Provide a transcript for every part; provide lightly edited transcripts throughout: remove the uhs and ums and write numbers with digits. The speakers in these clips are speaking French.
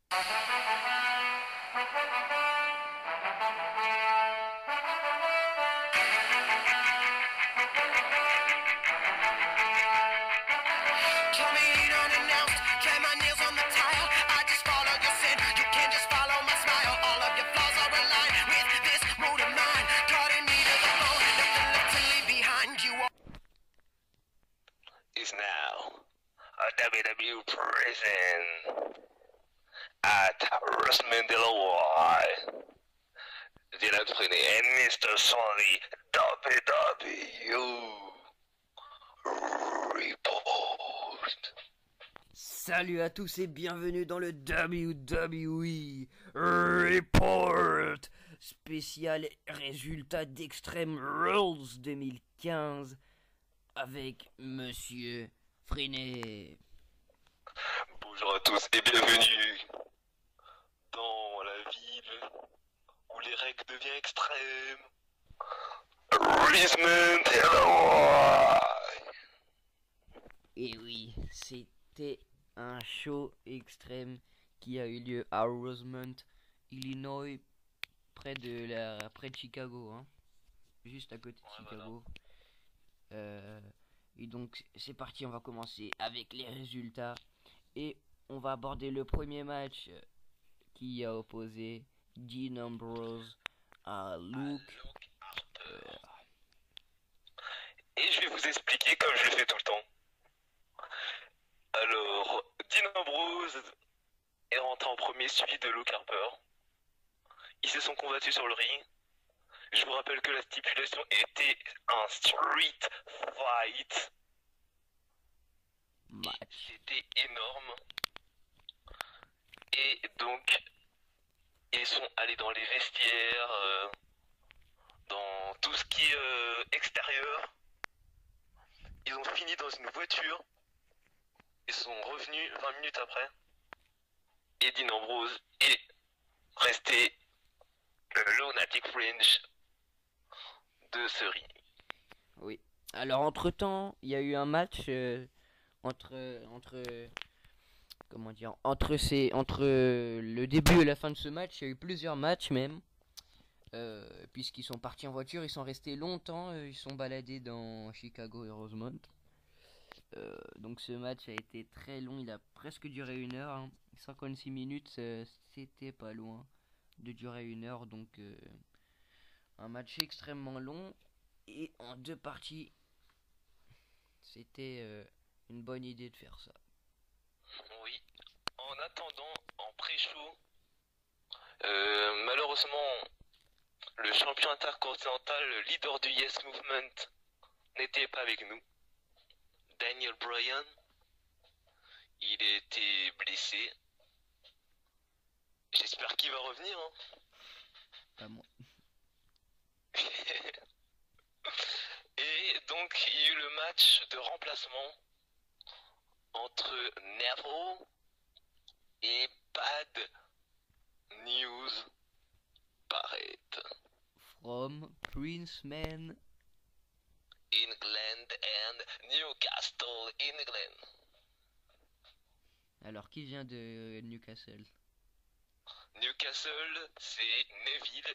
Coming unannounced, try my nails on the tile. I just follow your sin, you can just follow my smile. All of your flaws are aligned with this mood of mine. Cutting me to the bone, nothing left to leave behind you. Is now a WWE prison at Rosemont, Delaware. The Let's and Mr. Sonny WWE Report. Salut à tous et bienvenue dans le WWE Report spécial résultat d'Extreme Rules 2015 avec Monsieur Freinet. Bonjour à tous et bienvenue dans la ville où les règles deviennent extrêmes. Rosemont, Delaware. Et oui, c'était un show extrême qui a eu lieu à Rosemont, Illinois, près de Chicago, hein, juste à côté de Chicago. Et donc c'est parti, on va commencer avec les résultats et on va aborder le premier match qui a opposé Dean Ambrose à Luke Harper. Et je vais vous expliquer comme je le fais tout le temps. Alors, Dean Ambrose est rentré en premier, suivi de Luke Harper. Ils se sont combattus sur le ring. Je vous rappelle que la stipulation était un street fight. C'était énorme. Et donc, ils sont allés dans les vestiaires, dans tout ce qui est extérieur. Ils ont fini dans une voiture. Ils sont revenus 20 minutes après. Et Dean Ambrose est resté le lunatic fringe de ce ring. Oui. Alors entre temps, il y a eu un match entre le début et la fin de ce match. Il y a eu plusieurs matchs même. Puisqu'ils sont partis en voiture, ils sont restés longtemps, ils sont baladés dans Chicago et Rosemont. Donc ce match a été très long, il a presque duré 1 heure, hein. 56 minutes, c'était pas loin de durer 1 heure, donc un match extrêmement long et en 2 parties. C'était une bonne idée de faire ça. Oui. En attendant, en pré-show, malheureusement, le champion intercontinental, le leader du Yes Movement, n'était pas avec nous. Daniel Bryan, il était blessé. J'espère qu'il va revenir. Hein. Pas moi. Et donc, il y a eu le match de remplacement entre Neville et Bad News Barrett. From Princeman, England and Newcastle, England. Alors qui vient de Newcastle? Newcastle, c'est Neville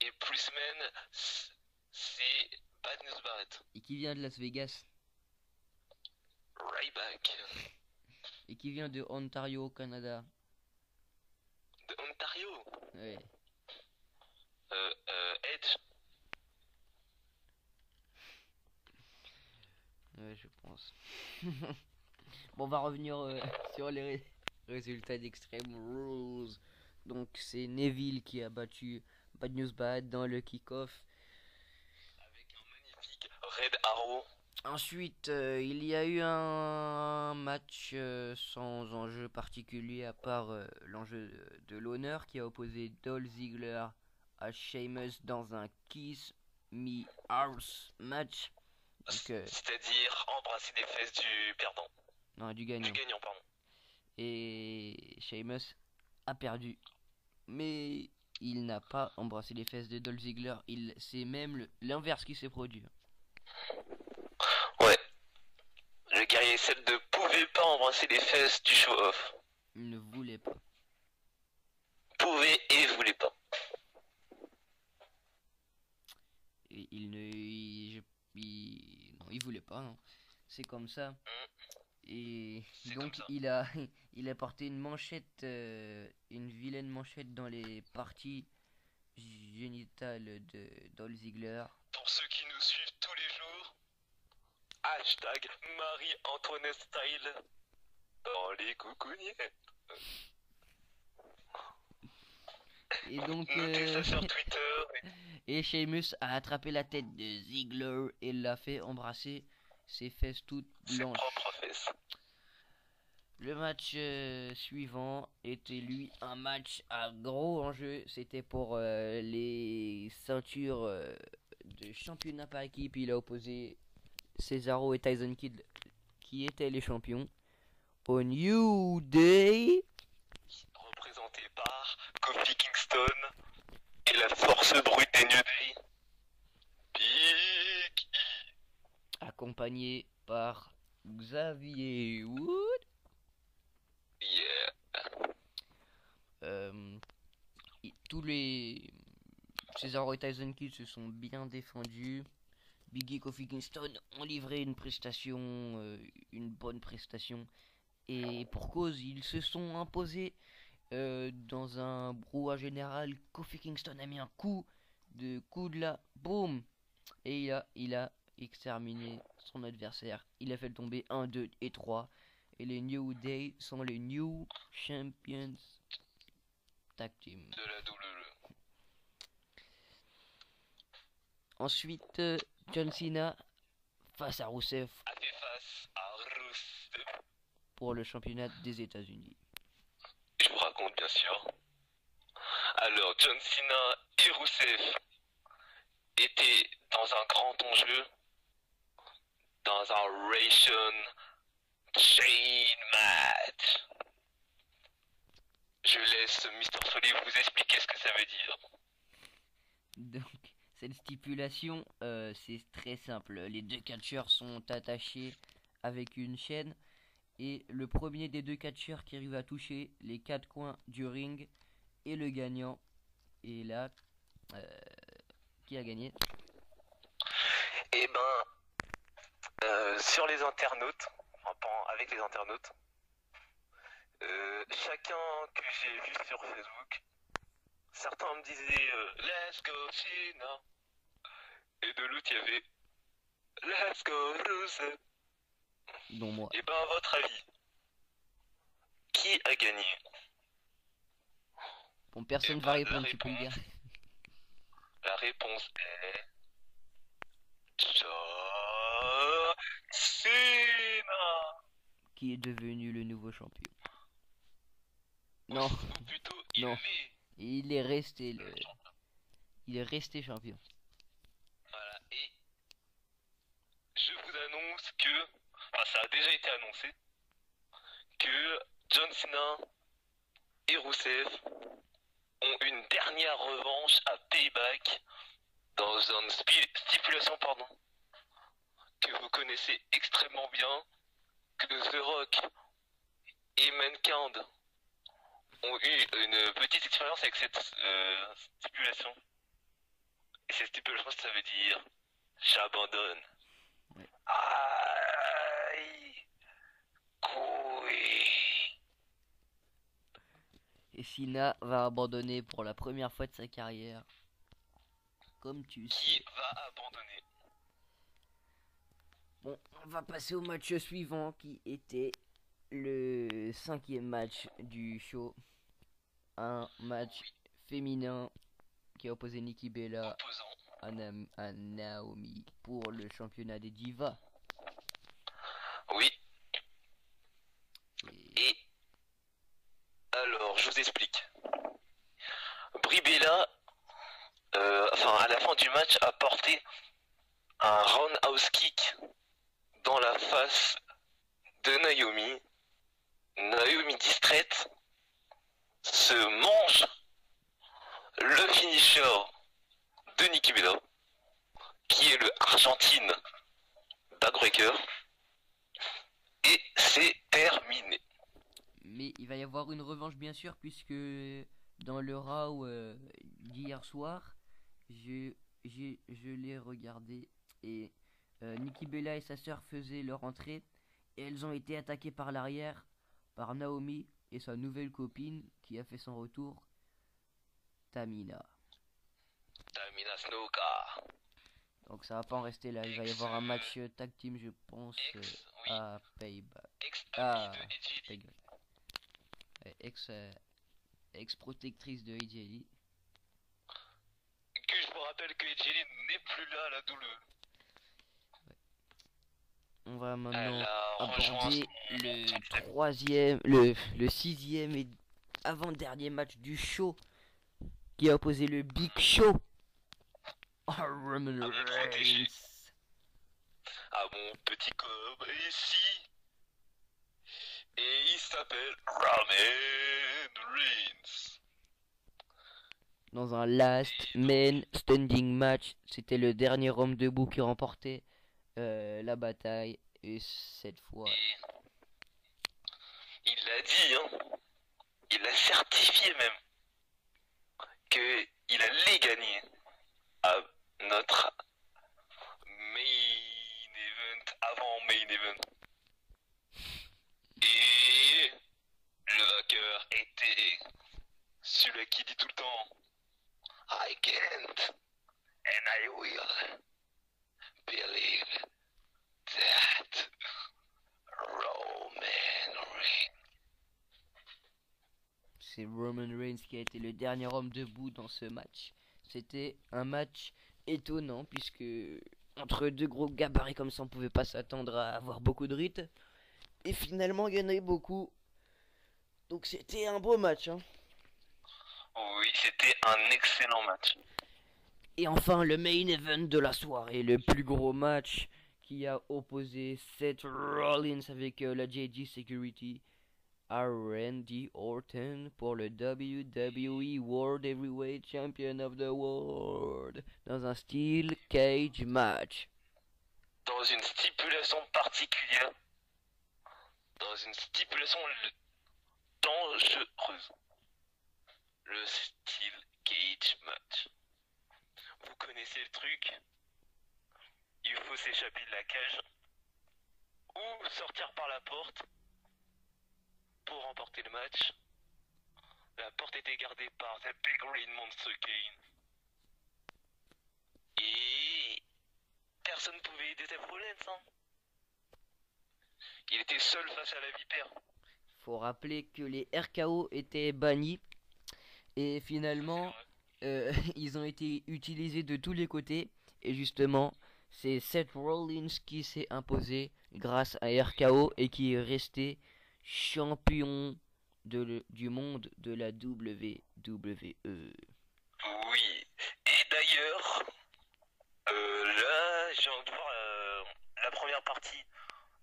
et Priestman, c'est Bad News Barrett. Et qui vient de Las Vegas? Ryback. Et qui vient de Ontario, au Canada? De Ontario. Ouais. Edge. Ouais, je pense. Bon, on va revenir sur les résultats d'Extreme Rules. Donc, c'est Neville qui a battu Bad News Bad dans le kick-off. Avec un magnifique Red Arrow. Ensuite, il y a eu un match sans enjeu particulier à part l'enjeu de l'honneur qui a opposé Dolph Ziggler à Sheamus dans un Kiss Me House match. C'est-à-dire embrasser les fesses du perdant. Non, du gagnant. Du gagnant, pardon. Et Sheamus a perdu. Mais il n'a pas embrassé les fesses de Dolph Ziggler. C'est même l'inverse qui s'est produit. Ouais. Le guerrier 7 ne pouvait pas embrasser les fesses du show-off. Il ne voulait pas. mais il voulait pas. Et il ne. Non, il voulait pas, hein. C'est comme ça. Et C'est donc comme ça. il a porté une manchette, une vilaine manchette dans les parties génitales de Dolph Ziggler. Pour ceux qui nous suivent tous les jours, hashtag Marie-Antoinette style dans les coucougnettes. Et donc Notez ça sur Twitter. et Sheamus a attrapé la tête de Ziggler et l'a fait embrasser ses fesses toutes Ses blanches. propres fesses. Le match suivant était lui un match à gros enjeu. C'était pour les ceintures de championnat par équipe. Il a opposé Cesaro et Tyson Kidd qui étaient les champions au New Day. Représenté par Kofi Kingston et la force brute des New Day. Big E. Accompagné par Xavier Wood. Yeah. Tous les Cesaro et Tyson Kidd se sont bien défendus. Big E et Kofi Kingston ont livré une prestation, une bonne prestation. Et pour cause, ils se sont imposés dans un brouhaha général. Kofi Kingston a mis un coup de là, boum, et il a exterminé son adversaire. Il a fait tomber 1, 2 et 3. Et les New Day sont les New Champions Tag Team. De la WWE. Ensuite, John Cena face à Rusev A fait face à Rusev. pour le championnat des États-Unis. Je vous raconte bien sûr. Alors John Cena et Rusev étaient dans un grand enjeu, dans un Ration Chain Match. Je laisse Mr. Foley vous expliquer ce que ça veut dire. Donc, cette stipulation, c'est très simple. Les deux catcheurs sont attachés avec une chaîne. Et le premier des deux catcheurs qui arrive à toucher les quatre coins du ring est le gagnant. Et là, qui a gagné? Et sur les internautes, avec les internautes, chacun que j'ai vu sur Facebook, certains me disaient Let's go Cena, et de l'autre il y avait Let's go Rusev. Dont moi. Et à votre avis, qui a gagné? Bon, personne Eh va ben, répondre, la tu peux le dire. La réponse est John Cena. Qui est devenu le nouveau champion? Non, Ou plutôt, Non. il est il est resté le champion. il est resté champion. Voilà, et je vous annonce que, enfin ça a déjà été annoncé, que John Cena et Rusev ont une dernière revanche à Payback dans une stipulation que vous connaissez extrêmement bien, que The Rock et Mankind ont eu une petite expérience avec cette stipulation. Et cette stipulation, ça veut dire j'abandonne. Ouais. Aïe. Oui. Et Cena va abandonner pour la première fois de sa carrière. Comme tu sais. Qui va abandonner? Bon, on va passer au match suivant qui était le 5e match du show. Un match féminin qui a opposé Nikki Bella Opposant. à Naomi pour le championnat des divas. Oui. Et Et alors, je vous explique. Brie Bella, à la fin du match, a porté un roundhouse kick dans la face de Naomi. Naomi distraite se mange le finisher de Nikki Bella, qui est le Argentine Backbreaker, et c'est terminé. mais il va y avoir une revanche bien sûr puisque dans le Raw d'hier soir, je l'ai regardé et Nikki Bella et sa sœur faisaient leur entrée et elles ont été attaquées par l'arrière par Naomi et sa nouvelle copine qui a fait son retour, Tamina. Tamina Snuka. Donc ça va pas en rester là, il va y avoir un match tag team je pense Oui. à Payback. Ex-ami de AJ Lee. Payback. Ouais, ex-protectrice de AJ Lee. Que je me rappelle que AJ Lee n'est plus là à la WWE. On va Elle maintenant a rejoint aborder son le troisième, le sixième et avant-dernier match du show qui a opposé le Big Show à Roman mon protégé. Reigns. à mon petit cob ici. Et il s'appelle Roman Reigns. Dans un last man standing match, c'était le dernier homme debout qui remportait la bataille. Et cette fois, Et il l'a dit, hein. Il l'a certifié même. Qu'il allait gagner à notre main event, avant main event. Et le vainqueur était celui qui dit tout le temps I can't and I will believe that Roman Reigns. c'est Roman Reigns qui a été le dernier homme debout dans ce match. C'était un match étonnant puisque entre deux gros gabarits comme ça, on pouvait pas s'attendre à avoir beaucoup de rites. Et finalement, il y en a eu beaucoup. Donc c'était un beau match. Hein. Oui, c'était un excellent match. Et enfin, le main event de la soirée, le plus gros match qui a opposé Seth Rollins avec la JG Security à Randy Orton pour le WWE World Heavyweight Champion of the World dans un Steel Cage match. Dans une stipulation particulière, dans une stipulation dangereuse, le Steel Cage match. Vous connaissez le truc, il faut s'échapper de la cage ou sortir par la porte pour remporter le match. La porte était gardée par The Big Green Monster Kane. Et personne ne pouvait aider Seth Rollins, hein. Il était seul face à la vipère. Faut rappeler que les RKO étaient bannis et finalement ils ont été utilisés de tous les côtés et justement c'est Seth Rollins qui s'est imposé grâce à RKO et qui est resté champion du monde de la WWE. Oui. Et d'ailleurs, là, j'ai envie de voir la première partie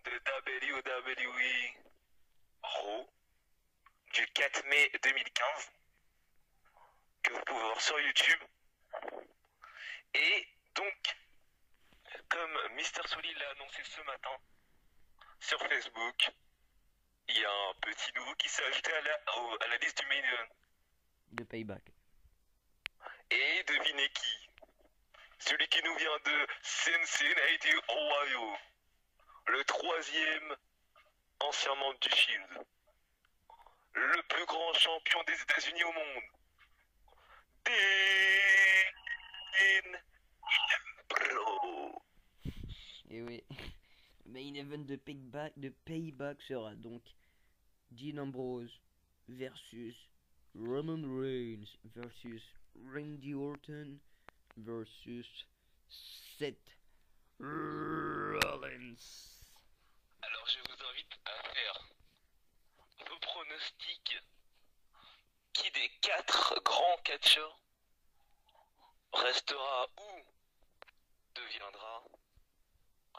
de WWE Raw du 4 mai 2015 que vous pouvez voir sur YouTube. Et donc, comme Mister Sully l'a annoncé ce matin sur Facebook, il y a un petit nouveau qui s'est ajouté à la liste du main event. De Payback. Et devinez qui? Celui qui nous vient de Cincinnati, Ohio. Le troisième ancien membre du Shield. Le plus grand champion des États-Unis au monde. Dean Ambrose. Et oui, le main event de Payback sera donc Dean Ambrose versus Roman Reigns versus Randy Orton versus Seth Rollins. Alors je vous invite à faire vos pronostics. Qui des 4 grands catcheurs restera ou deviendra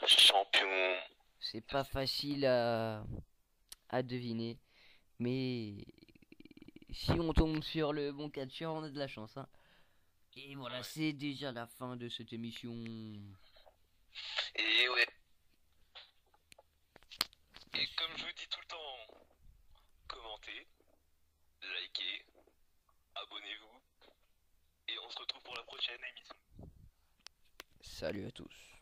champion? C'est pas facile à deviner, mais si on tombe sur le bon catcheur, on a de la chance. Hein. Et voilà, c'est déjà la fin de cette émission. Et ouais. Et comme je vous dis tout le temps, commentez, likez, abonnez. prochaine émission. Salut à tous.